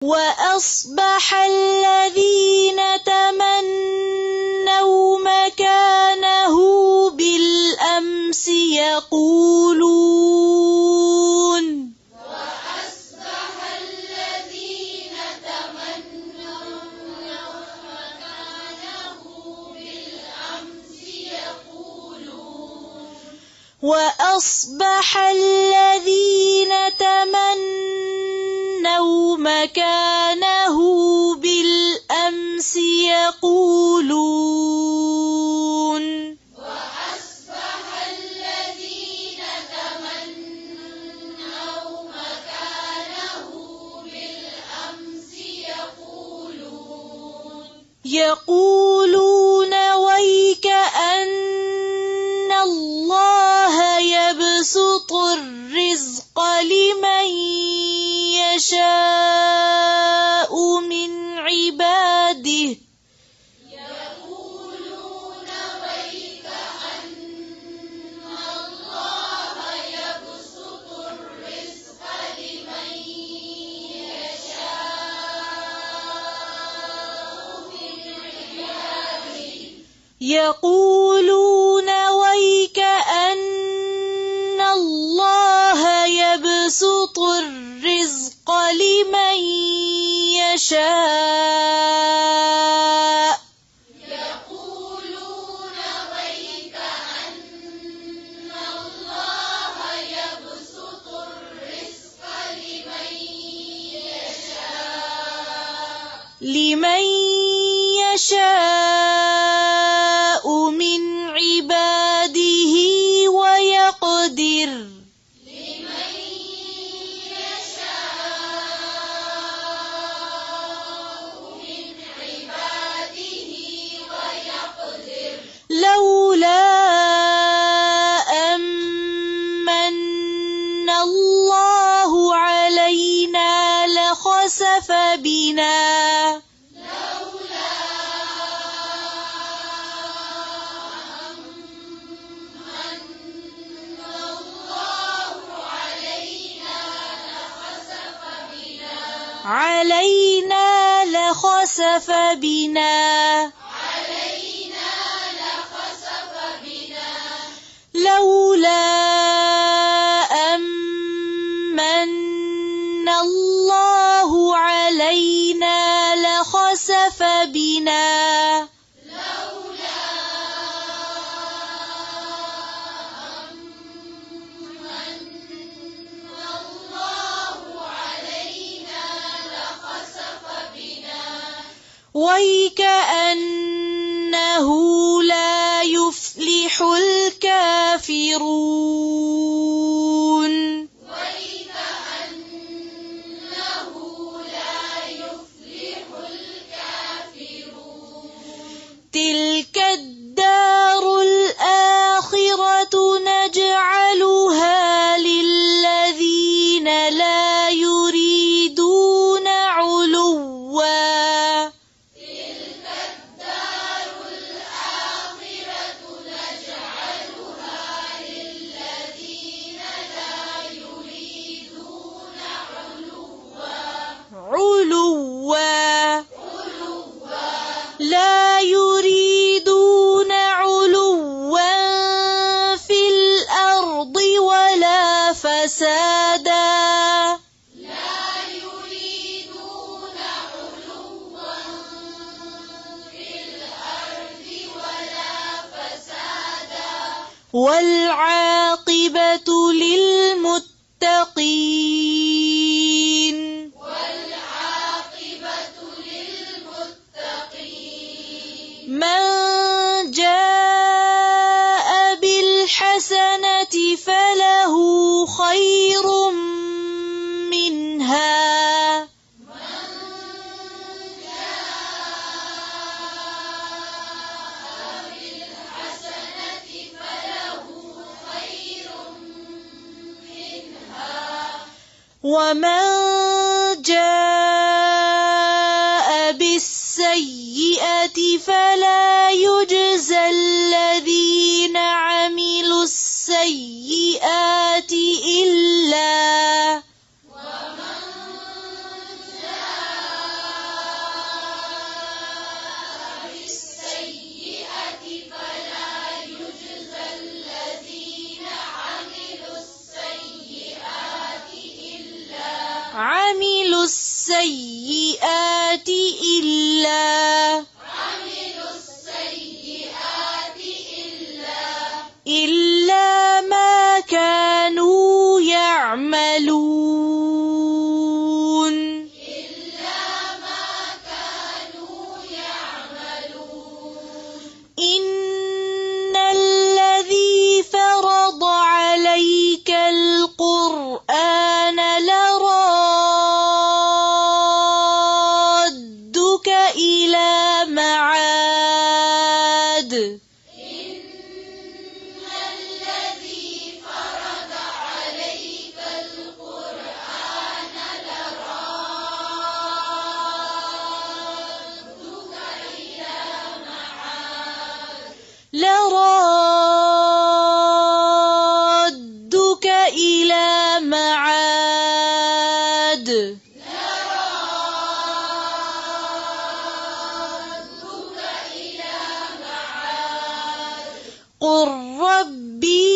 وأصبح الذين تمنوا مكانه بالأمس يقولون وأصبح الذين تمنوا مكانه بالأمس يقولون يقولون ويك أن الله يبسط الرزق لمن يشاء من عباده يقولون ويك أن الله يبسط الرزق لمن يشاء لمن يشاء من عباده ويقدر لولا أمن الله علينا لخسف بنا لخسف بنا لولا أمن الله علينا لخسف بنا ويكأنه لا يفلح الكافرون تلك الدار الآخرة نجعلها للذين لا يريدون علوا لا يريدون علوا في الأرض ولا فسادا والعاقبة للمتقين من جاء بالحسنة فله خير منها ومن جاء بالسيئة فلا يجزى الذين عملوا السيئات إلا السيئات إلا ما كانوا يعملون إن الذي فرض عليك القرآن لرادك إلى معاد لرادك إلى معاد قل ربي